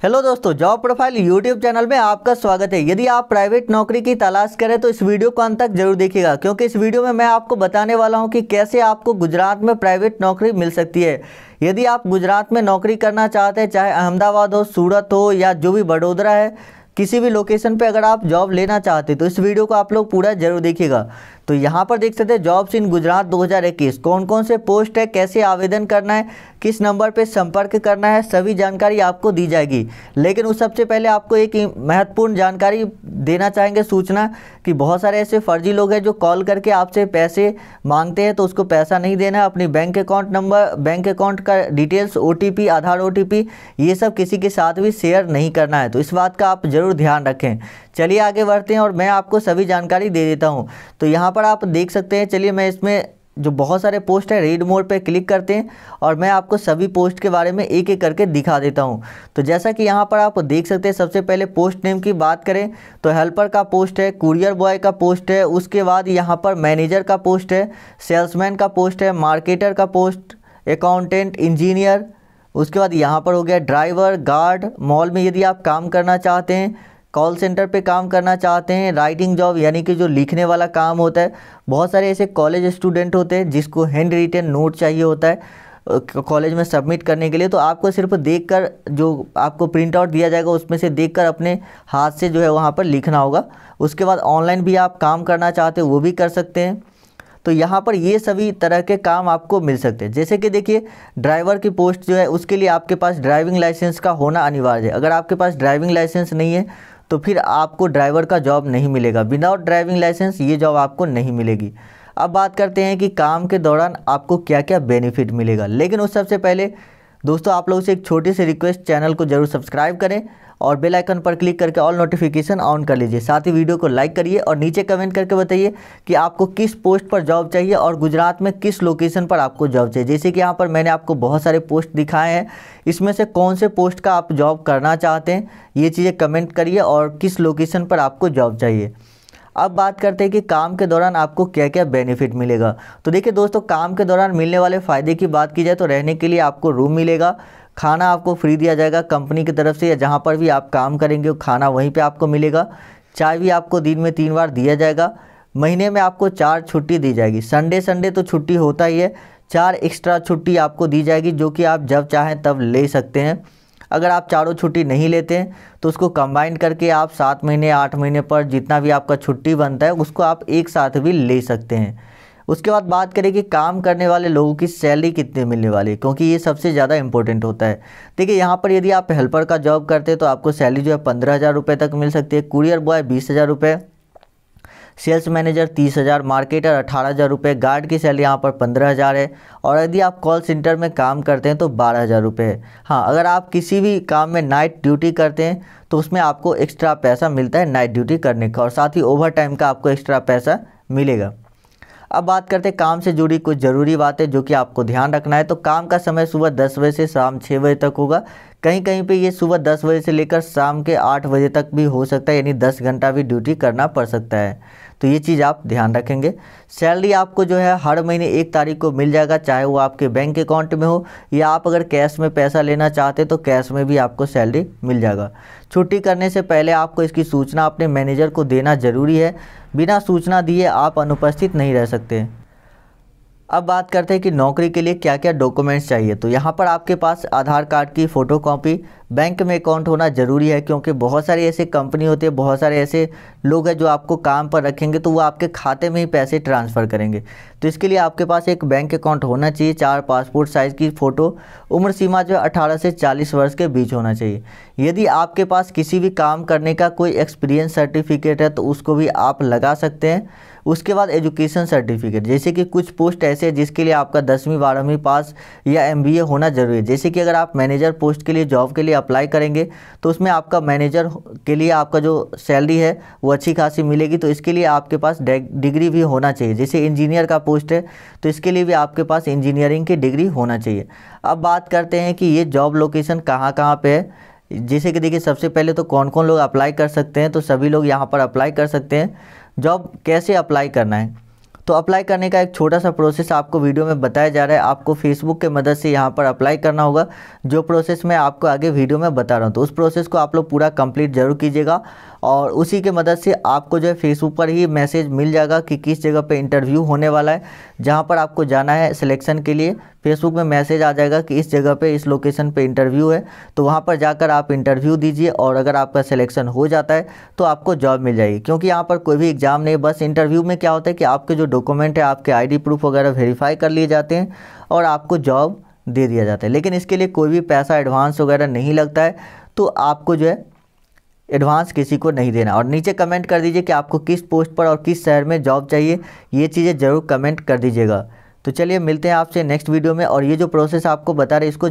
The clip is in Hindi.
हेलो दोस्तों, जॉब प्रोफाइल यूट्यूब चैनल में आपका स्वागत है। यदि आप प्राइवेट नौकरी की तलाश करें तो इस वीडियो को अंत तक जरूर देखिएगा, क्योंकि इस वीडियो में मैं आपको बताने वाला हूं कि कैसे आपको गुजरात में प्राइवेट नौकरी मिल सकती है। यदि आप गुजरात में नौकरी करना चाहते हैं, चाहे अहमदाबाद हो, सूरत हो या जो भी बड़ोदरा है, किसी भी लोकेशन पे अगर आप जॉब लेना चाहते हैं तो इस वीडियो को आप लोग पूरा जरूर देखिएगा। तो यहाँ पर देख सकते हैं जॉब्स इन गुजरात 2021, कौन कौन से पोस्ट है, कैसे आवेदन करना है, किस नंबर पे संपर्क करना है, सभी जानकारी आपको दी जाएगी। लेकिन उस सबसे पहले आपको एक महत्वपूर्ण जानकारी देना चाहेंगे, सूचना, कि बहुत सारे ऐसे फर्जी लोग हैं जो कॉल करके आपसे पैसे मांगते हैं, तो उसको पैसा नहीं देना है। अपनी bank account number, bank account का डिटेल्स, OTP, आधार OTP, ये सब किसी के साथ भी शेयर नहीं करना है। तो इस बात का आप ज़रूर ध्यान रखें। चलिए आगे बढ़ते हैं और मैं आपको सभी जानकारी दे देता हूं। तो यहाँ पर आप देख सकते हैं, चलिए मैं इसमें जो बहुत सारे पोस्ट है रीड मोड पे क्लिक करते हैं और मैं आपको सभी पोस्ट के बारे में एक एक करके दिखा देता हूं। तो जैसा कि यहाँ पर आप देख सकते हैं, सबसे पहले पोस्ट नेम की बात करें तो हेल्पर का पोस्ट है, कुरियर बॉय का पोस्ट है, उसके बाद यहाँ पर मैनेजर का पोस्ट है, सेल्समैन का पोस्ट है, मार्केटर का पोस्ट, अकाउंटेंट, इंजीनियर, उसके बाद यहाँ पर हो गया ड्राइवर, गार्ड, मॉल में यदि आप काम करना चाहते हैं, कॉल सेंटर पे काम करना चाहते हैं, राइटिंग जॉब यानी कि जो लिखने वाला काम होता है। बहुत सारे ऐसे कॉलेज स्टूडेंट होते हैं जिसको हैंड रिटन नोट चाहिए होता है कॉलेज में सबमिट करने के लिए, तो आपको सिर्फ देखकर, जो आपको प्रिंट आउट दिया जाएगा उसमें से देखकर अपने हाथ से जो है वहाँ पर लिखना होगा। उसके बाद ऑनलाइन भी आप काम करना चाहते हैं वो भी कर सकते हैं। तो यहाँ पर ये सभी तरह के काम आपको मिल सकते हैं। जैसे कि देखिए, ड्राइवर की पोस्ट जो है उसके लिए आपके पास ड्राइविंग लाइसेंस का होना अनिवार्य है। अगर आपके पास ड्राइविंग लाइसेंस नहीं है तो फिर आपको ड्राइवर का जॉब नहीं मिलेगा। विदाउट ड्राइविंग लाइसेंस ये जॉब आपको नहीं मिलेगी। अब बात करते हैं कि काम के दौरान आपको क्या क्या बेनिफिट मिलेगा। लेकिन उस सबसे पहले दोस्तों, आप लोगों से एक छोटी सी रिक्वेस्ट, चैनल को जरूर सब्सक्राइब करें और बेल आइकन पर क्लिक करके ऑल नोटिफिकेशन ऑन कर लीजिए। साथ ही वीडियो को लाइक करिए और नीचे कमेंट करके बताइए कि आपको किस पोस्ट पर जॉब चाहिए और गुजरात में किस लोकेशन पर आपको जॉब चाहिए। जैसे कि यहाँ पर मैंने आपको बहुत सारे पोस्ट दिखाए हैं, इसमें से कौन से पोस्ट का आप जॉब करना चाहते हैं ये चीज़ें कमेंट करिए और किस लोकेशन पर आपको जॉब चाहिए। अब बात करते हैं कि काम के दौरान आपको क्या क्या बेनिफिट मिलेगा। तो देखिए दोस्तों, काम के दौरान मिलने वाले फ़ायदे की बात की जाए तो रहने के लिए आपको रूम मिलेगा, खाना आपको फ्री दिया जाएगा कंपनी की तरफ से, या जहाँ पर भी आप काम करेंगे खाना वहीं पे आपको मिलेगा। चाय भी आपको दिन में 3 बार दिया जाएगा। महीने में आपको 4 छुट्टी दी जाएगी। संडे तो छुट्टी होता ही है, 4 एक्स्ट्रा छुट्टी आपको दी जाएगी जो कि आप जब चाहें तब ले सकते हैं। अगर आप चारों छुट्टी नहीं लेते हैं तो उसको कंबाइन करके आप 7 महीने 8 महीने पर जितना भी आपका छुट्टी बनता है उसको आप एक साथ भी ले सकते हैं। उसके बाद बात करें कि काम करने वाले लोगों की सैलरी कितनी मिलने वाली है, क्योंकि ये सबसे ज़्यादा इंपॉर्टेंट होता है। देखिए यहाँ पर यदि आप हेल्पर का जॉब करते हैं तो आपको सैलरी जो है 15,000 रुपये तक मिल सकती है, कुरियर बॉय 20,000 रुपये, सेल्स मैनेजर 30,000, मार्केटर 18,000 रुपये, गार्ड की सैलरी यहाँ पर 15,000 है, और यदि आप कॉल सेंटर में काम करते हैं तो 12,000 रुपये है। हाँ, अगर आप किसी भी काम में नाइट ड्यूटी करते हैं तो उसमें आपको एक्स्ट्रा पैसा मिलता है नाइट ड्यूटी करने का, और साथ ही ओवर टाइम का आपको एक्स्ट्रा पैसा मिलेगा। अब बात करते हैं काम से जुड़ी कुछ ज़रूरी बातें जो कि आपको ध्यान रखना है। तो काम का समय सुबह 10 बजे से शाम 6 बजे तक होगा। कहीं कहीं पे ये सुबह 10 बजे से लेकर शाम के 8 बजे तक भी हो सकता है, यानी 10 घंटा भी ड्यूटी करना पड़ सकता है। तो ये चीज़ आप ध्यान रखेंगे। सैलरी आपको जो है हर महीने 1 तारीख को मिल जाएगा, चाहे वो आपके बैंक अकाउंट में हो या आप अगर कैश में पैसा लेना चाहते तो कैश में भी आपको सैलरी मिल जाएगा। छुट्टी करने से पहले आपको इसकी सूचना अपने मैनेजर को देना ज़रूरी है। बिना सूचना दिए आप अनुपस्थित नहीं रह सकते। अब बात करते हैं कि नौकरी के लिए क्या क्या डॉक्यूमेंट्स चाहिए। तो यहाँ पर आपके पास आधार कार्ड की फ़ोटोकॉपी, बैंक में अकाउंट होना ज़रूरी है, क्योंकि बहुत सारी ऐसे कंपनी होती है, बहुत सारे ऐसे लोग हैं जो आपको काम पर रखेंगे तो वो आपके खाते में ही पैसे ट्रांसफ़र करेंगे। तो इसके लिए आपके पास एक बैंक अकाउंट होना चाहिए, 4 पासपोर्ट साइज़ की फ़ोटो, उम्र सीमा जो 18 से 40 वर्ष के बीच होना चाहिए। यदि आपके पास किसी भी काम करने का कोई एक्सपीरियंस सर्टिफिकेट है तो उसको भी आप लगा सकते हैं। उसके बाद एजुकेशन सर्टिफिकेट, जैसे कि कुछ पोस्ट ऐसे हैं जिसके लिए आपका 10वीं 12वीं पास या MBA होना जरूरी है। जैसे कि अगर आप मैनेजर पोस्ट के लिए जॉब के लिए अप्लाई करेंगे तो उसमें आपका मैनेजर के लिए आपका जो सैलरी है वो अच्छी खासी मिलेगी, तो इसके लिए आपके पास डिग्री भी होना चाहिए। जैसे इंजीनियर का पोस्ट है तो इसके लिए भी आपके पास इंजीनियरिंग की डिग्री होना चाहिए। अब बात करते हैं कि ये जॉब लोकेशन कहाँ कहाँ पे है। जैसे कि देखिए, सबसे पहले तो कौन कौन लोग अप्लाई कर सकते हैं, तो सभी लोग यहाँ पर अप्लाई कर सकते हैं। जॉब कैसे अप्लाई करना है, तो अप्लाई करने का एक छोटा सा प्रोसेस आपको वीडियो में बताया जा रहा है। आपको फेसबुक के मदद से यहाँ पर अप्लाई करना होगा, जो प्रोसेस मैं आपको आगे वीडियो में बता रहा हूँ। तो उस प्रोसेस को आप लोग पूरा कंप्लीट जरूर कीजिएगा और उसी के मदद से आपको जो है फेसबुक पर ही मैसेज मिल जाएगा कि किस जगह पे इंटरव्यू होने वाला है, जहाँ पर आपको जाना है सिलेक्शन के लिए। फेसबुक में मैसेज आ जाएगा कि इस जगह पे इस लोकेशन पे इंटरव्यू है, तो वहाँ पर जाकर आप इंटरव्यू दीजिए और अगर आपका सिलेक्शन हो जाता है तो आपको जॉब मिल जाएगी। क्योंकि यहाँ पर कोई भी एग्ज़ाम नहीं, बस इंटरव्यू में क्या होता है कि आपके जो डॉक्यूमेंट है, आपके ID प्रूफ वगैरह वेरीफाई कर लिए जाते हैं और आपको जॉब दे दिया जाता है। लेकिन इसके लिए कोई भी पैसा एडवांस वगैरह नहीं लगता है, तो आपको जो है एडवांस किसी को नहीं देना। और नीचे कमेंट कर दीजिए कि आपको किस पोस्ट पर और किस शहर में जॉब चाहिए, ये चीज़ें ज़रूर कमेंट कर दीजिएगा। तो चलिए मिलते हैं आपसे नेक्स्ट वीडियो में। और ये जो प्रोसेस आपको बता रहे इसको